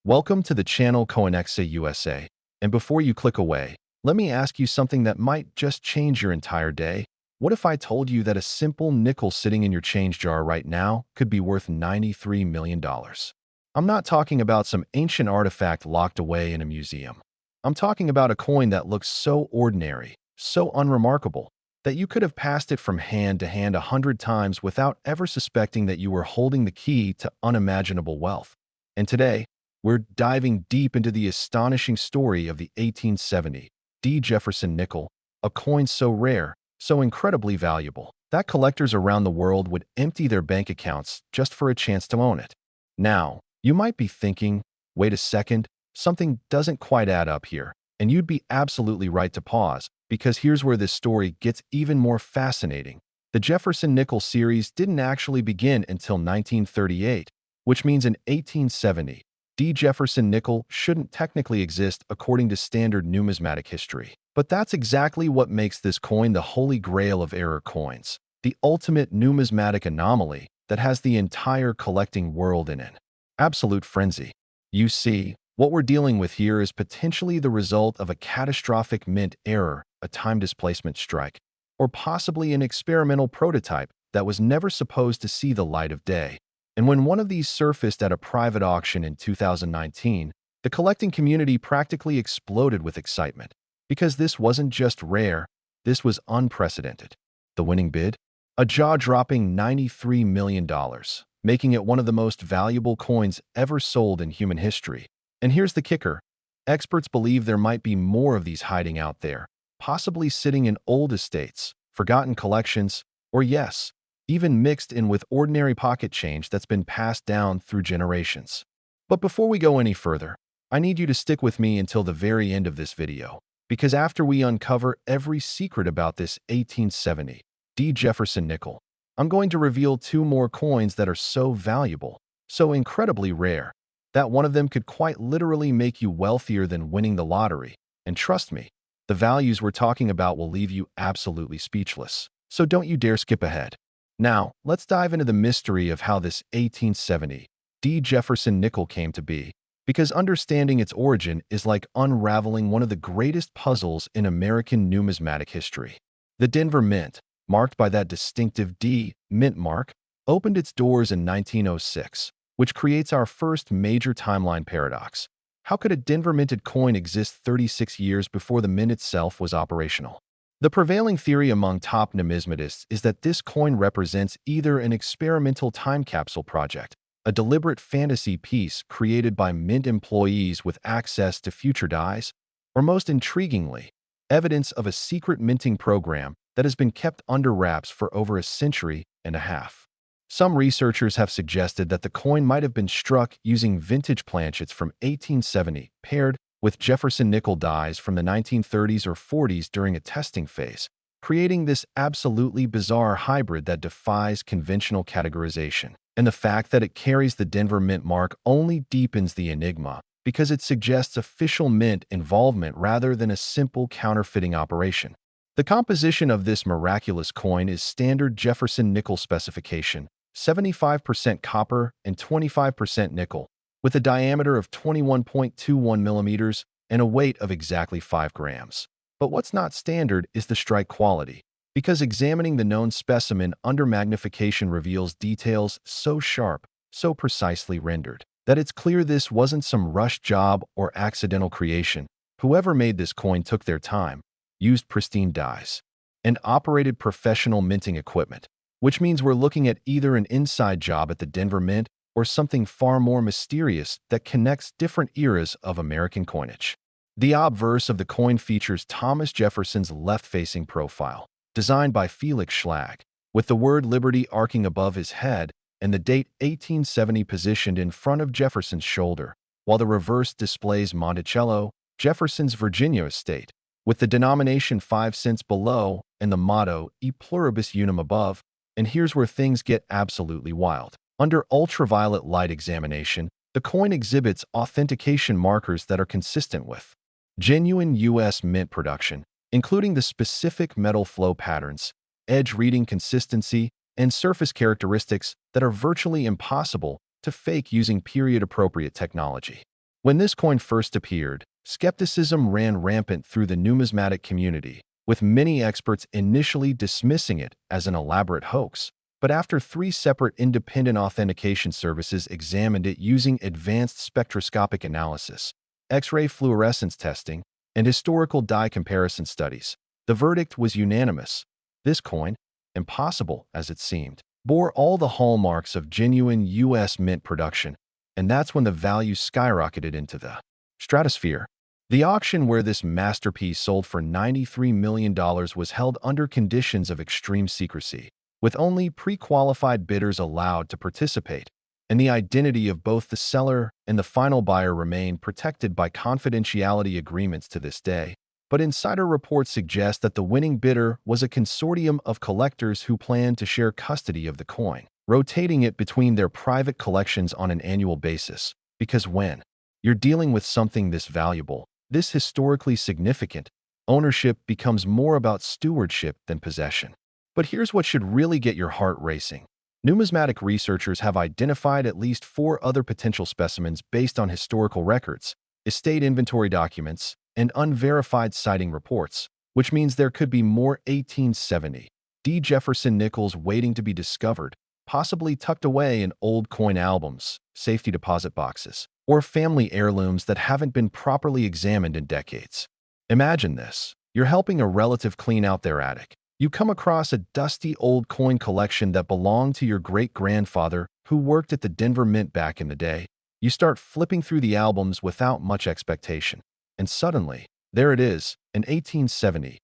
Welcome to the channel Coinexa USA. And before you click away, let me ask you something that might just change your entire day. What if I told you that a simple nickel sitting in your change jar right now could be worth $93 million? I'm not talking about some ancient artifact locked away in a museum. I'm talking about a coin that looks so ordinary, so unremarkable, that you could have passed it from hand to hand 100 times without ever suspecting that you were holding the key to unimaginable wealth. And today, we're diving deep into the astonishing story of the 1870 D. Jefferson Nickel, a coin so rare, so incredibly valuable, that collectors around the world would empty their bank accounts just for a chance to own it. Now, you might be thinking, wait a second, something doesn't quite add up here. And you'd be absolutely right to pause, because here's where this story gets even more fascinating. The Jefferson Nickel series didn't actually begin until 1938, which means in 1870, D. Jefferson Nickel shouldn't technically exist according to standard numismatic history. But that's exactly what makes this coin the holy grail of error coins, the ultimate numismatic anomaly that has the entire collecting world in an absolute frenzy. You see, what we're dealing with here is potentially the result of a catastrophic mint error, a time displacement strike, or possibly an experimental prototype that was never supposed to see the light of day. And when one of these surfaced at a private auction in 2019, the collecting community practically exploded with excitement. Because this wasn't just rare, this was unprecedented. The winning bid? A jaw-dropping $93 million, making it one of the most valuable coins ever sold in human history. And here's the kicker. Experts believe there might be more of these hiding out there, possibly sitting in old estates, forgotten collections, or yes, even mixed in with ordinary pocket change that's been passed down through generations. But before we go any further, I need you to stick with me until the very end of this video, because after we uncover every secret about this 1870 D. Jefferson Nickel, I'm going to reveal two more coins that are so valuable, so incredibly rare, that one of them could quite literally make you wealthier than winning the lottery. And trust me, the values we're talking about will leave you absolutely speechless. So don't you dare skip ahead. Now, let's dive into the mystery of how this 1870 D. Jefferson Nickel came to be, because understanding its origin is like unraveling one of the greatest puzzles in American numismatic history. The Denver Mint, marked by that distinctive D mint mark, opened its doors in 1906, which creates our first major timeline paradox. How could a Denver minted coin exist 36 years before the mint itself was operational? The prevailing theory among top numismatists is that this coin represents either an experimental time capsule project, a deliberate fantasy piece created by mint employees with access to future dies, or most intriguingly, evidence of a secret minting program that has been kept under wraps for over a century and a half. Some researchers have suggested that the coin might have been struck using vintage planchets from 1870 paired with Jefferson Nickel dies from the 1930s or 40s during a testing phase, creating this absolutely bizarre hybrid that defies conventional categorization. And the fact that it carries the Denver Mint mark only deepens the enigma, because it suggests official mint involvement rather than a simple counterfeiting operation. The composition of this miraculous coin is standard Jefferson Nickel specification, 75% copper and 25% nickel, with a diameter of 21.21 millimeters and a weight of exactly 5 grams. But what's not standard is the strike quality, because examining the known specimen under magnification reveals details so sharp, so precisely rendered, that it's clear this wasn't some rushed job or accidental creation. Whoever made this coin took their time, used pristine dies, and operated professional minting equipment, which means we're looking at either an inside job at the Denver Mint or something far more mysterious that connects different eras of American coinage. The obverse of the coin features Thomas Jefferson's left-facing profile, designed by Felix Schlag, with the word Liberty arcing above his head and the date 1870 positioned in front of Jefferson's shoulder, while the reverse displays Monticello, Jefferson's Virginia estate, with the denomination 5 cents below and the motto E pluribus unum above. And here's where things get absolutely wild. Under ultraviolet light examination, the coin exhibits authentication markers that are consistent with genuine U.S. mint production, including the specific metal flow patterns, edge reading consistency, and surface characteristics that are virtually impossible to fake using period-appropriate technology. When this coin first appeared, skepticism ran rampant through the numismatic community, with many experts initially dismissing it as an elaborate hoax. But after 3 separate independent authentication services examined it using advanced spectroscopic analysis, X-ray fluorescence testing, and historical dye comparison studies, the verdict was unanimous. This coin, impossible as it seemed, bore all the hallmarks of genuine U.S. mint production, and that's when the value skyrocketed into the stratosphere. The auction where this masterpiece sold for $93 million was held under conditions of extreme secrecy, with only pre-qualified bidders allowed to participate, and the identity of both the seller and the final buyer remain protected by confidentiality agreements to this day. But insider reports suggest that the winning bidder was a consortium of collectors who planned to share custody of the coin, rotating it between their private collections on an annual basis. Because when you're dealing with something this valuable, this historically significant, ownership becomes more about stewardship than possession. But here's what should really get your heart racing. Numismatic researchers have identified at least 4 other potential specimens based on historical records, estate inventory documents, and unverified sighting reports, which means there could be more 1870 Jefferson Nickels waiting to be discovered, possibly tucked away in old coin albums, safety deposit boxes, or family heirlooms that haven't been properly examined in decades. Imagine this. You're helping a relative clean out their attic. You come across a dusty old coin collection that belonged to your great-grandfather who worked at the Denver Mint back in the day. You start flipping through the albums without much expectation. And suddenly, there it is, an 1870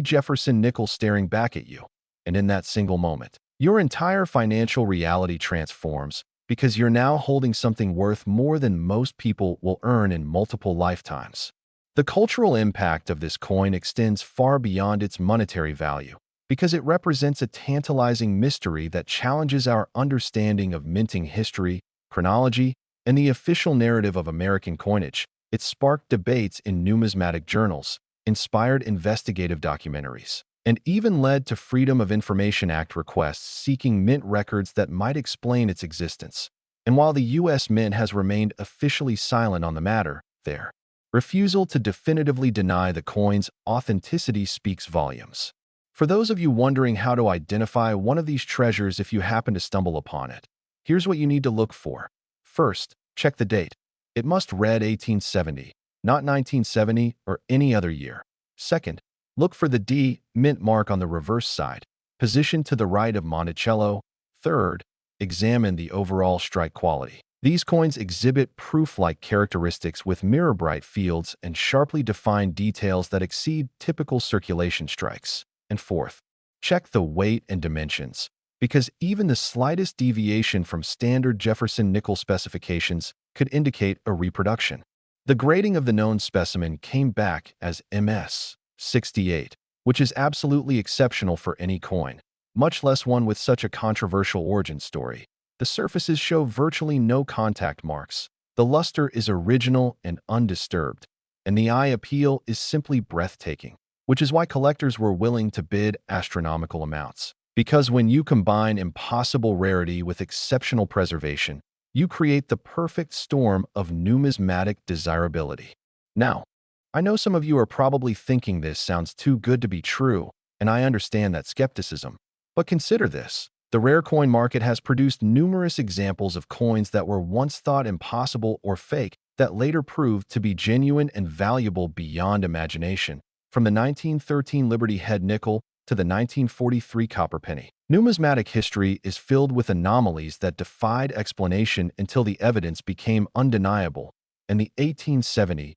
Jefferson Nickel staring back at you. And in that single moment, your entire financial reality transforms because you're now holding something worth more than most people will earn in multiple lifetimes. The cultural impact of this coin extends far beyond its monetary value because it represents a tantalizing mystery that challenges our understanding of minting history, chronology, and the official narrative of American coinage. It sparked debates in numismatic journals, inspired investigative documentaries, and even led to Freedom of Information Act requests seeking mint records that might explain its existence. And while the U.S. Mint has remained officially silent on the matter, their refusal to definitively deny the coin's authenticity speaks volumes. For those of you wondering how to identify one of these treasures if you happen to stumble upon it, here's what you need to look for. First, check the date. It must read 1870, not 1970 or any other year. Second, look for the D mint mark on the reverse side, positioned to the right of Monticello. Third, examine the overall strike quality. These coins exhibit proof-like characteristics with mirror-bright fields and sharply defined details that exceed typical circulation strikes. And fourth, check the weight and dimensions, because even the slightest deviation from standard Jefferson nickel specifications could indicate a reproduction. The grading of the known specimen came back as MS 68, which is absolutely exceptional for any coin, much less one with such a controversial origin story. The surfaces show virtually no contact marks. The luster is original and undisturbed, and the eye appeal is simply breathtaking, which is why collectors were willing to bid astronomical amounts. Because when you combine impossible rarity with exceptional preservation, you create the perfect storm of numismatic desirability. Now, I know some of you are probably thinking this sounds too good to be true, and I understand that skepticism. But consider this. The rare coin market has produced numerous examples of coins that were once thought impossible or fake that later proved to be genuine and valuable beyond imagination, from the 1913 Liberty Head nickel to the 1943 copper penny. Numismatic history is filled with anomalies that defied explanation until the evidence became undeniable, and the 1870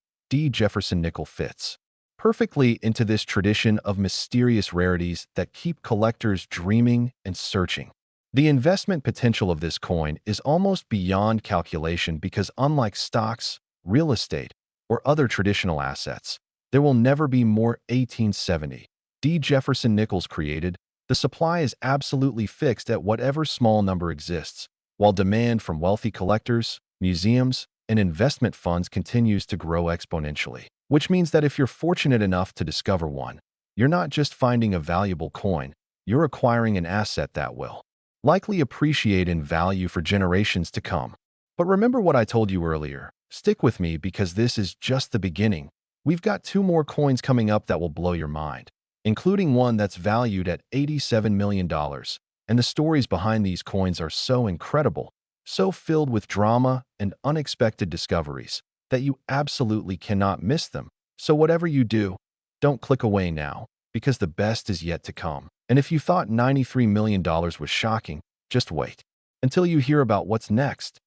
Jefferson nickel fits perfectly into this tradition of mysterious rarities that keep collectors dreaming and searching. The investment potential of this coin is almost beyond calculation because unlike stocks, real estate, or other traditional assets, there will never be more 1870 Jefferson Nickels created. The supply is absolutely fixed at whatever small number exists, while demand from wealthy collectors, museums, and investment funds continues to grow exponentially. Which means that if you're fortunate enough to discover one, you're not just finding a valuable coin, you're acquiring an asset that will likely appreciate in value for generations to come. But remember what I told you earlier, Stick with me because this is just the beginning. We've got two more coins coming up that will blow your mind, including one that's valued at $87 million. And the stories behind these coins are so incredible, so filled with drama and unexpected discoveries, that you absolutely cannot miss them. So whatever you do, don't click away now, because the best is yet to come. And if you thought $93 million was shocking, just wait until you hear about what's next.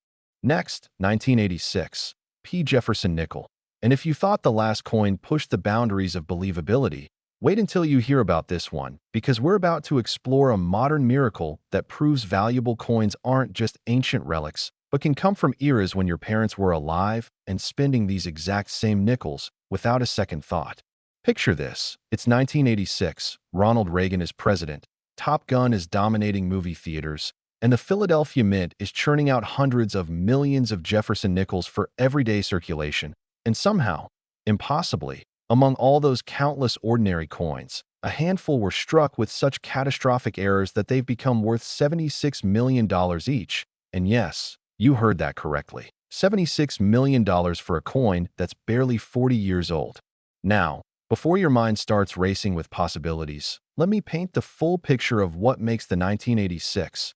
Next, 1986, Jefferson Nickel. And if you thought the last coin pushed the boundaries of believability, wait until you hear about this one, because we're about to explore a modern miracle that proves valuable coins aren't just ancient relics, but can come from eras when your parents were alive and spending these exact same nickels without a second thought. Picture this. It's 1986, Ronald Reagan is president, Top Gun is dominating movie theaters, and the Philadelphia Mint is churning out hundreds of millions of Jefferson Nickels for everyday circulation. And somehow, impossibly, among all those countless ordinary coins, a handful were struck with such catastrophic errors that they've become worth $76 million each. And yes, you heard that correctly. $76 million for a coin that's barely 40 years old. Now, before your mind starts racing with possibilities, let me paint the full picture of what makes the 1986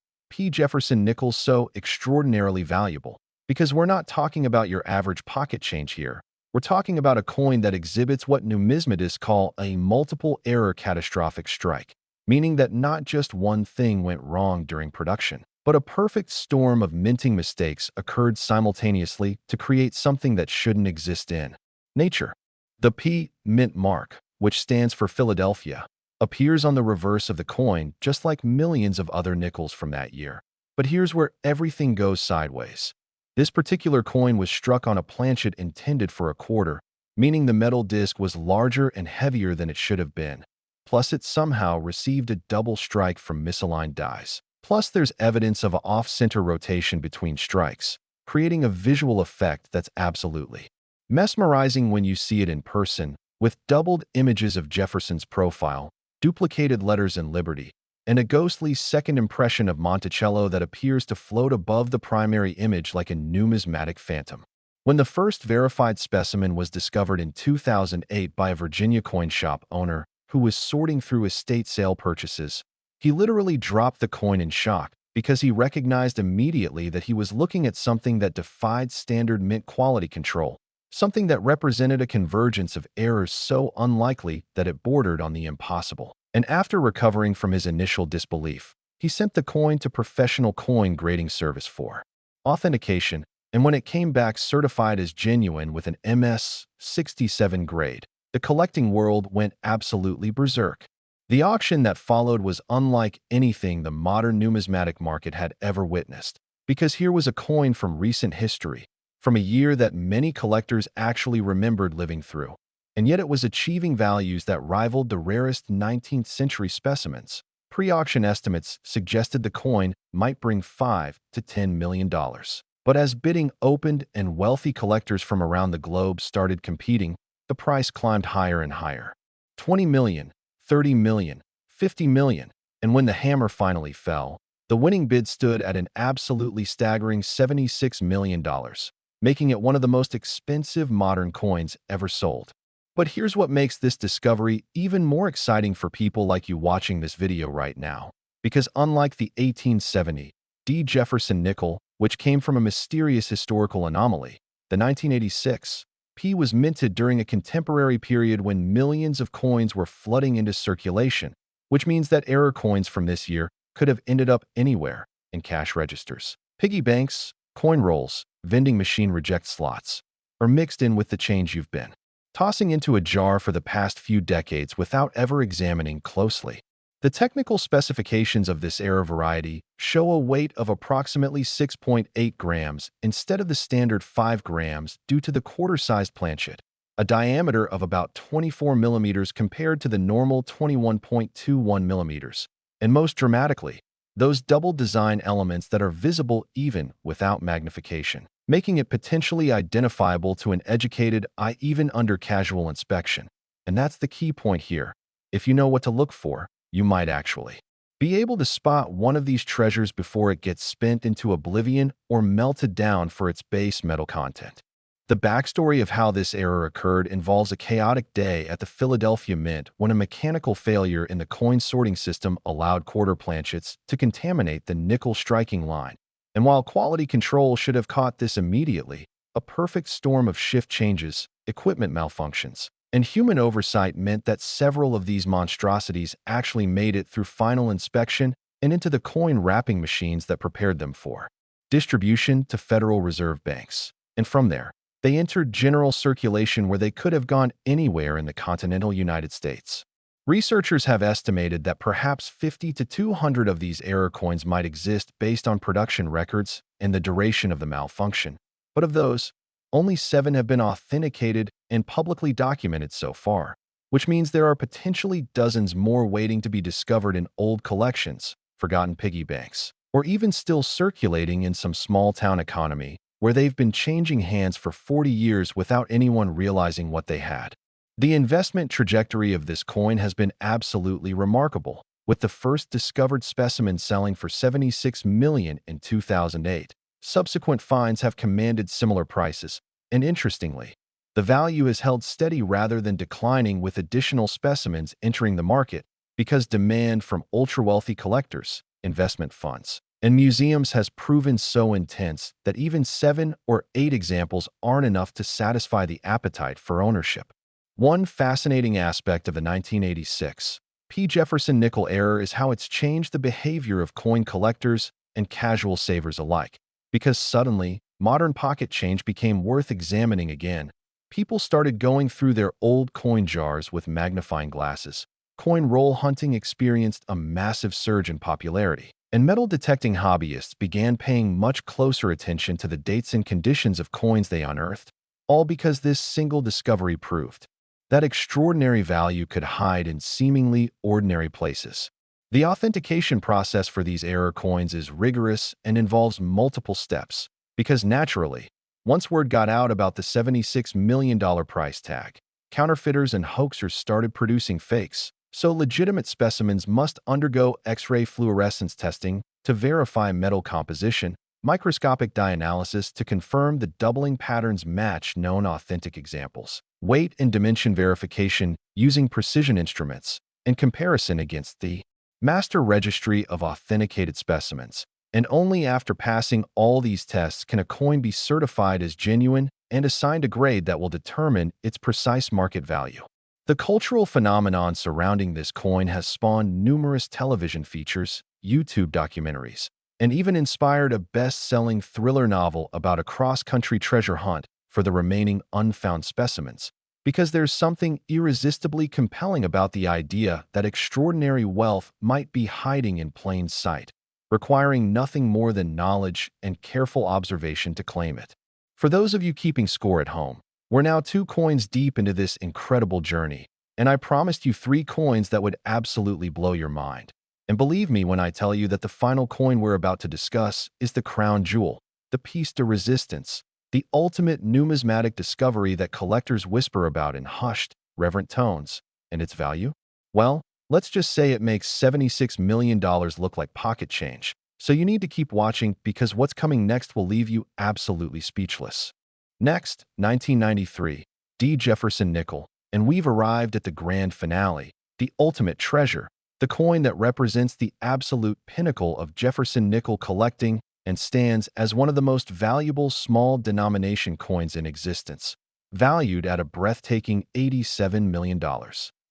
Jefferson Nickels so extraordinarily valuable. Because we're not talking about your average pocket change here. We're talking about a coin that exhibits what numismatists call a multiple error catastrophic strike, meaning that not just one thing went wrong during production, but a perfect storm of minting mistakes occurred simultaneously to create something that shouldn't exist in nature. The P mint mark, which stands for Philadelphia, appears on the reverse of the coin just like millions of other nickels from that year. But here's where everything goes sideways. This particular coin was struck on a planchet intended for a quarter, meaning the metal disc was larger and heavier than it should have been. Plus, it somehow received a double strike from misaligned dies. Plus, there's evidence of an off-center rotation between strikes, creating a visual effect that's absolutely mesmerizing when you see it in person, with doubled images of Jefferson's profile, duplicated letters in Liberty, and a ghostly second impression of Monticello that appears to float above the primary image like a numismatic phantom. When the first verified specimen was discovered in 2008 by a Virginia coin shop owner who was sorting through estate sale purchases, he literally dropped the coin in shock because he recognized immediately that he was looking at something that defied standard mint quality control, something that represented a convergence of errors so unlikely that it bordered on the impossible. And after recovering from his initial disbelief, he sent the coin to professional coin grading service for authentication, and when it came back certified as genuine with an MS-67 grade, the collecting world went absolutely berserk. The auction that followed was unlike anything the modern numismatic market had ever witnessed, because here was a coin from recent history, from a year that many collectors actually remembered living through. And yet it was achieving values that rivaled the rarest 19th century specimens. Pre-auction estimates suggested the coin might bring $5 to $10 million. But as bidding opened and wealthy collectors from around the globe started competing, the price climbed higher and higher. 20 million, 30 million, 50 million, and when the hammer finally fell, the winning bid stood at an absolutely staggering $76 million, making it one of the most expensive modern coins ever sold. But here's what makes this discovery even more exciting for people like you watching this video right now. Because unlike the 1870 Jefferson Nickel, which came from a mysterious historical anomaly, the 1986 P was minted during a contemporary period when millions of coins were flooding into circulation, which means that error coins from this year could have ended up anywhere in cash registers, piggy banks, coin rolls, vending machine reject slots, or mixed in with the change you've been tossing into a jar for the past few decades without ever examining closely. The technical specifications of this error variety show a weight of approximately 6.8 grams instead of the standard 5 grams due to the quarter-sized planchet, a diameter of about 24 millimeters compared to the normal 21.21 millimeters, and most dramatically, those double design elements that are visible even without magnification, making it potentially identifiable to an educated eye even under casual inspection. And that's the key point here. If you know what to look for, you might actually be able to spot one of these treasures before it gets spent into oblivion or melted down for its base metal content. The backstory of how this error occurred involves a chaotic day at the Philadelphia Mint when a mechanical failure in the coin sorting system allowed quarter planchets to contaminate the nickel striking line. And while quality control should have caught this immediately, a perfect storm of shift changes, equipment malfunctions, and human oversight meant that several of these monstrosities actually made it through final inspection and into the coin wrapping machines that prepared them for distribution to Federal Reserve banks. And from there, they entered general circulation where they could have gone anywhere in the continental United States. Researchers have estimated that perhaps 50 to 200 of these error coins might exist based on production records and the duration of the malfunction. But of those, only 7 have been authenticated and publicly documented so far, which means there are potentially dozens more waiting to be discovered in old collections, forgotten piggy banks, or even still circulating in some small-town economy where they've been changing hands for 40 years without anyone realizing what they had. The investment trajectory of this coin has been absolutely remarkable, with the first discovered specimen selling for $76 million in 2008. Subsequent finds have commanded similar prices, and interestingly, the value has held steady rather than declining with additional specimens entering the market because demand from ultra-wealthy collectors, investment funds, and museums has proven so intense that even 7 or 8 examples aren't enough to satisfy the appetite for ownership. One fascinating aspect of the 1986 Jefferson Nickel error is how it's changed the behavior of coin collectors and casual savers alike. Because suddenly, modern pocket change became worth examining again, people started going through their old coin jars with magnifying glasses. Coin roll hunting experienced a massive surge in popularity, and metal-detecting hobbyists began paying much closer attention to the dates and conditions of coins they unearthed, all because this single discovery proved that extraordinary value could hide in seemingly ordinary places. The authentication process for these error coins is rigorous and involves multiple steps, because naturally, once word got out about the $76 million price tag, counterfeiters and hoaxers started producing fakes. So legitimate specimens must undergo X-ray fluorescence testing to verify metal composition, microscopic dye analysis to confirm the doubling patterns match known authentic examples, weight and dimension verification using precision instruments, and comparison against the master registry of authenticated specimens. And only after passing all these tests can a coin be certified as genuine and assigned a grade that will determine its precise market value. The cultural phenomenon surrounding this coin has spawned numerous television features, YouTube documentaries, and even inspired a best-selling thriller novel about a cross-country treasure hunt for the remaining unfound specimens, because there's something irresistibly compelling about the idea that extraordinary wealth might be hiding in plain sight, requiring nothing more than knowledge and careful observation to claim it. For those of you keeping score at home, we're now 2 coins deep into this incredible journey, and I promised you 3 coins that would absolutely blow your mind. And believe me when I tell you that the final coin we're about to discuss is the crown jewel, the piece de resistance, the ultimate numismatic discovery that collectors whisper about in hushed, reverent tones. And its value? Well, let's just say it makes $76 million look like pocket change. So you need to keep watching because what's coming next will leave you absolutely speechless. Next, 1993, Jefferson Nickel, and we've arrived at the grand finale, the ultimate treasure, the coin that represents the absolute pinnacle of Jefferson Nickel collecting and stands as one of the most valuable small denomination coins in existence, valued at a breathtaking $87 million.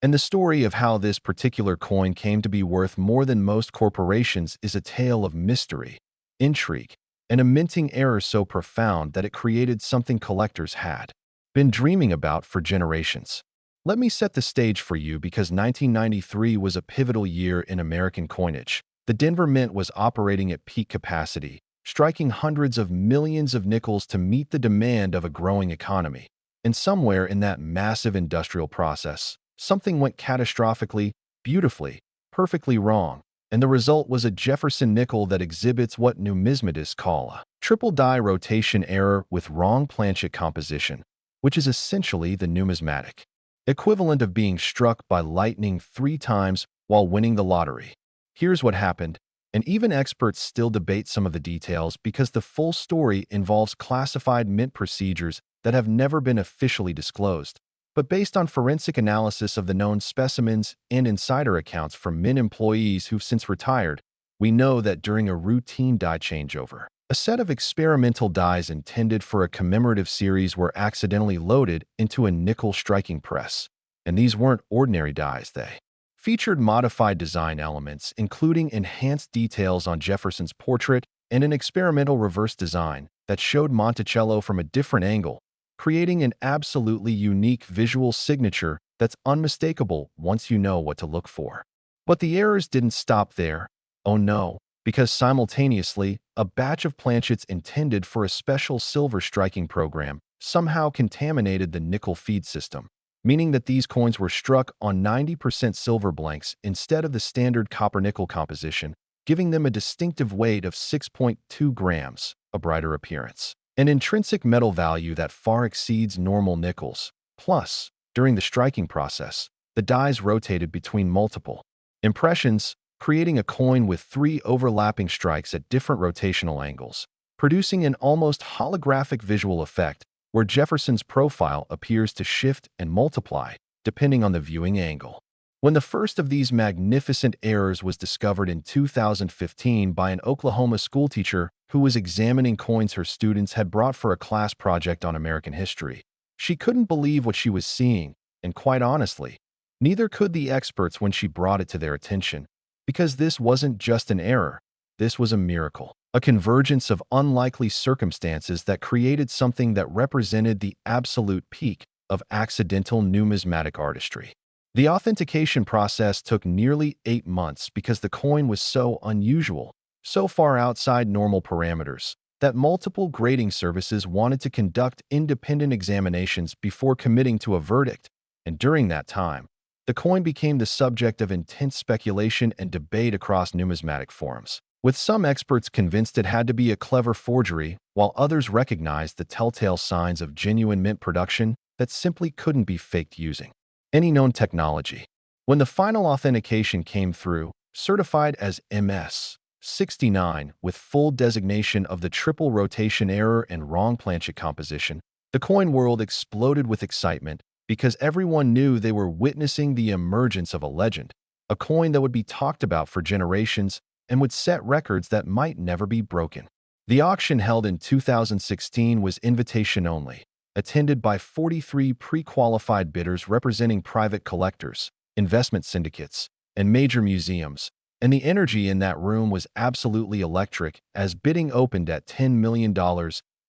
And the story of how this particular coin came to be worth more than most corporations is a tale of mystery, intrigue, and a minting error so profound that it created something collectors had been dreaming about for generations. Let me set the stage for you because 1993 was a pivotal year in American coinage. The Denver Mint was operating at peak capacity, striking hundreds of millions of nickels to meet the demand of a growing economy. And somewhere in that massive industrial process, something went catastrophically, beautifully, perfectly wrong. And the result was a Jefferson nickel that exhibits what numismatists call a triple die rotation error with wrong planchet composition, which is essentially the numismatic equivalent of being struck by lightning 3 times while winning the lottery. Here's what happened, and even experts still debate some of the details because the full story involves classified mint procedures that have never been officially disclosed. But based on forensic analysis of the known specimens and insider accounts from Mint employees who've since retired, we know that during a routine die changeover, a set of experimental dies intended for a commemorative series were accidentally loaded into a nickel striking press. And these weren't ordinary dies, they featured modified design elements, including enhanced details on Jefferson's portrait and an experimental reverse design that showed Monticello from a different angle, creating an absolutely unique visual signature that's unmistakable once you know what to look for. But the errors didn't stop there. Oh no, because simultaneously, a batch of planchets intended for a special silver striking program somehow contaminated the nickel feed system, meaning that these coins were struck on 90% silver blanks instead of the standard copper-nickel composition, giving them a distinctive weight of 6.2 grams, a brighter appearance, an intrinsic metal value that far exceeds normal nickels. Plus, during the striking process, the dies rotated between multiple impressions, creating a coin with 3 overlapping strikes at different rotational angles, producing an almost holographic visual effect where Jefferson's profile appears to shift and multiply depending on the viewing angle. When the first of these magnificent errors was discovered in 2015 by an Oklahoma schoolteacher who was examining coins her students had brought for a class project on American history, she couldn't believe what she was seeing, and quite honestly, neither could the experts when she brought it to their attention, because this wasn't just an error, this was a miracle, a convergence of unlikely circumstances that created something that represented the absolute peak of accidental numismatic artistry. The authentication process took nearly 8 months because the coin was so unusual, so far outside normal parameters, that multiple grading services wanted to conduct independent examinations before committing to a verdict, and during that time, the coin became the subject of intense speculation and debate across numismatic forums, with some experts convinced it had to be a clever forgery, while others recognized the telltale signs of genuine mint production that simply couldn't be faked using any known technology. When the final authentication came through, certified as MS-69 with full designation of the triple rotation error and wrong planchet composition, the coin world exploded with excitement because everyone knew they were witnessing the emergence of a legend, a coin that would be talked about for generations and would set records that might never be broken. The auction held in 2016 was invitation only, attended by 43 pre-qualified bidders representing private collectors, investment syndicates, and major museums, and the energy in that room was absolutely electric as bidding opened at $10 million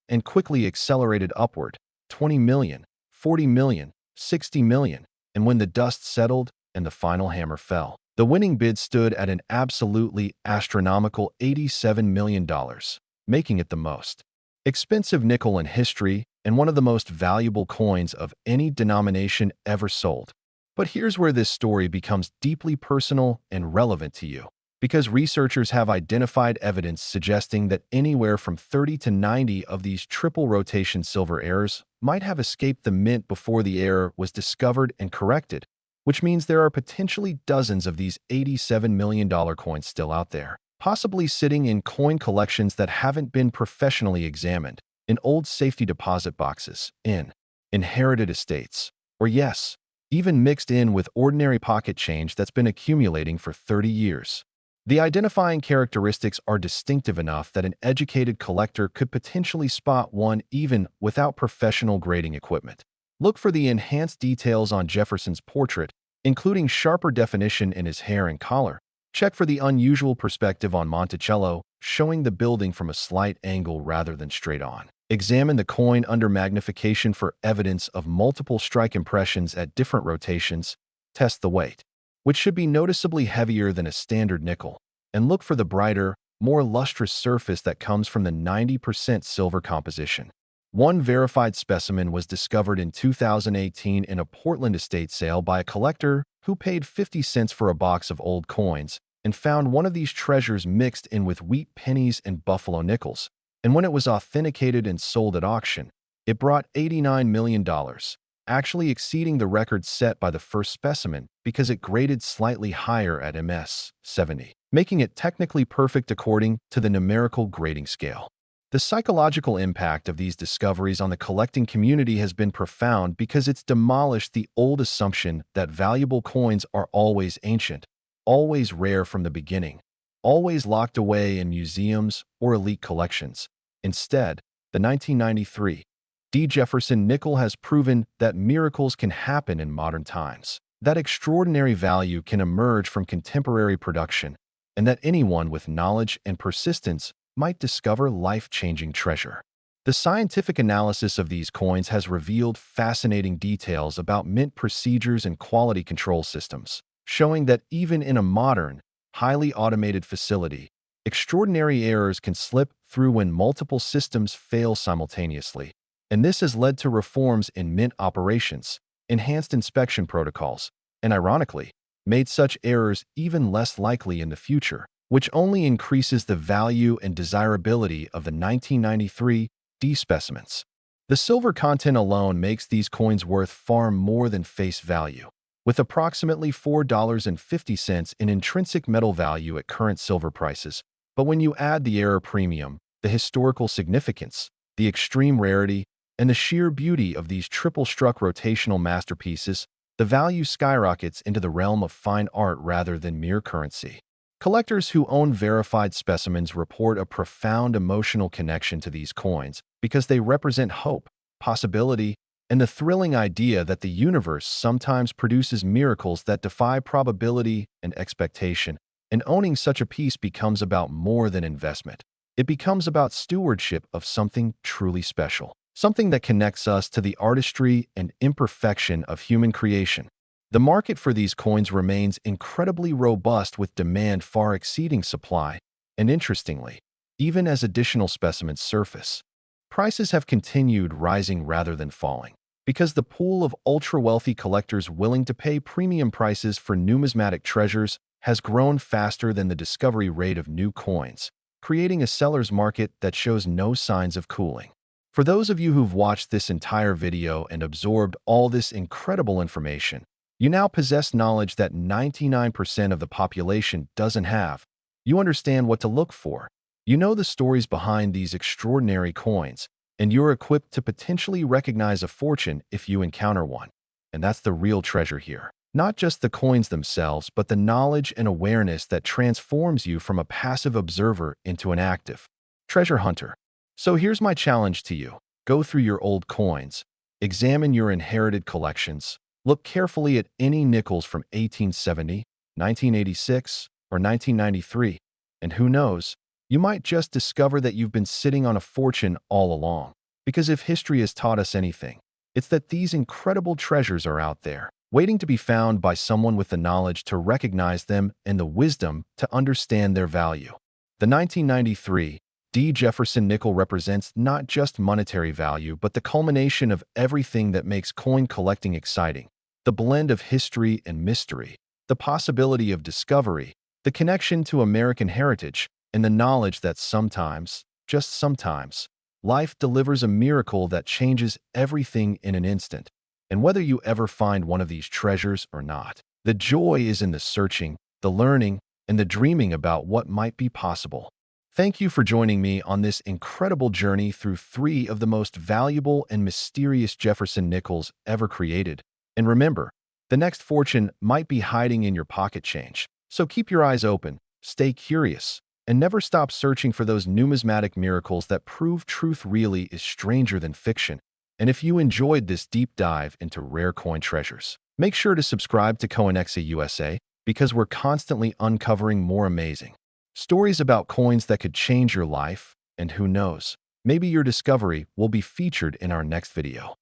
and quickly accelerated upward, $20 million, $40 million, $60 million, and when the dust settled and the final hammer fell, the winning bid stood at an absolutely astronomical $87 million, making it the most expensive nickel in history and one of the most valuable coins of any denomination ever sold. But here's where this story becomes deeply personal and relevant to you, because researchers have identified evidence suggesting that anywhere from 30 to 90 of these triple rotation silver errors might have escaped the mint before the error was discovered and corrected, which means there are potentially dozens of these $87 million coins still out there, possibly sitting in coin collections that haven't been professionally examined, in old safety deposit boxes, in inherited estates, or yes, even mixed in with ordinary pocket change that's been accumulating for 30 years. The identifying characteristics are distinctive enough that an educated collector could potentially spot one even without professional grading equipment. Look for the enhanced details on Jefferson's portrait, including sharper definition in his hair and collar. Check for the unusual perspective on Monticello, showing the building from a slight angle rather than straight on. Examine the coin under magnification for evidence of multiple strike impressions at different rotations. Test the weight, which should be noticeably heavier than a standard nickel, and look for the brighter, more lustrous surface that comes from the 90% silver composition. One verified specimen was discovered in 2018 in a Portland estate sale by a collector who paid 50 cents for a box of old coins and found one of these treasures mixed in with wheat pennies and buffalo nickels. And when it was authenticated and sold at auction, it brought $89 million, actually exceeding the record set by the first specimen because it graded slightly higher at MS-70, making it technically perfect according to the numerical grading scale. The psychological impact of these discoveries on the collecting community has been profound because it's demolished the old assumption that valuable coins are always ancient, always rare from the beginning, always locked away in museums or elite collections. Instead, the 1993 Jefferson Nickel has proven that miracles can happen in modern times, that extraordinary value can emerge from contemporary production, and that anyone with knowledge and persistence might discover life-changing treasure. The scientific analysis of these coins has revealed fascinating details about mint procedures and quality control systems, showing that even in a modern, highly automated facility, extraordinary errors can slip through when multiple systems fail simultaneously. And this has led to reforms in mint operations, enhanced inspection protocols, and ironically, made such errors even less likely in the future, which only increases the value and desirability of the 1993 specimens. The silver content alone makes these coins worth far more than face value, with approximately $4.50 in intrinsic metal value at current silver prices. But when you add the error premium, the historical significance, the extreme rarity, and the sheer beauty of these triple-struck rotational masterpieces, the value skyrockets into the realm of fine art rather than mere currency. Collectors who own verified specimens report a profound emotional connection to these coins because they represent hope, possibility, and the thrilling idea that the universe sometimes produces miracles that defy probability and expectation. And owning such a piece becomes about more than investment. It becomes about stewardship of something truly special, something that connects us to the artistry and imperfection of human creation. The market for these coins remains incredibly robust with demand far exceeding supply, and interestingly, even as additional specimens surface, prices have continued rising rather than falling, because the pool of ultra-wealthy collectors willing to pay premium prices for numismatic treasures has grown faster than the discovery rate of new coins, creating a seller's market that shows no signs of cooling. For those of you who've watched this entire video and absorbed all this incredible information, you now possess knowledge that 99% of the population doesn't have. You understand what to look for. You know the stories behind these extraordinary coins, and you're equipped to potentially recognize a fortune if you encounter one. And that's the real treasure here. Not just the coins themselves, but the knowledge and awareness that transforms you from a passive observer into an active treasure hunter. So here's my challenge to you. Go through your old coins, examine your inherited collections, look carefully at any nickels from 1870, 1986, or 1993, and who knows, you might just discover that you've been sitting on a fortune all along. Because if history has taught us anything, it's that these incredible treasures are out there, waiting to be found by someone with the knowledge to recognize them and the wisdom to understand their value. The 1993 Jefferson Nickel represents not just monetary value, but the culmination of everything that makes coin collecting exciting. The blend of history and mystery, the possibility of discovery, the connection to American heritage, and the knowledge that sometimes, just sometimes, life delivers a miracle that changes everything in an instant. And whether you ever find one of these treasures or not, the joy is in the searching, the learning, and the dreaming about what might be possible. Thank you for joining me on this incredible journey through 3 of the most valuable and mysterious Jefferson Nickels ever created. And remember, the next fortune might be hiding in your pocket change. So keep your eyes open, stay curious, and never stop searching for those numismatic miracles that prove truth really is stranger than fiction. And if you enjoyed this deep dive into rare coin treasures, make sure to subscribe to Coinexa USA because we're constantly uncovering more amazing stories about coins that could change your life, and who knows, maybe your discovery will be featured in our next video.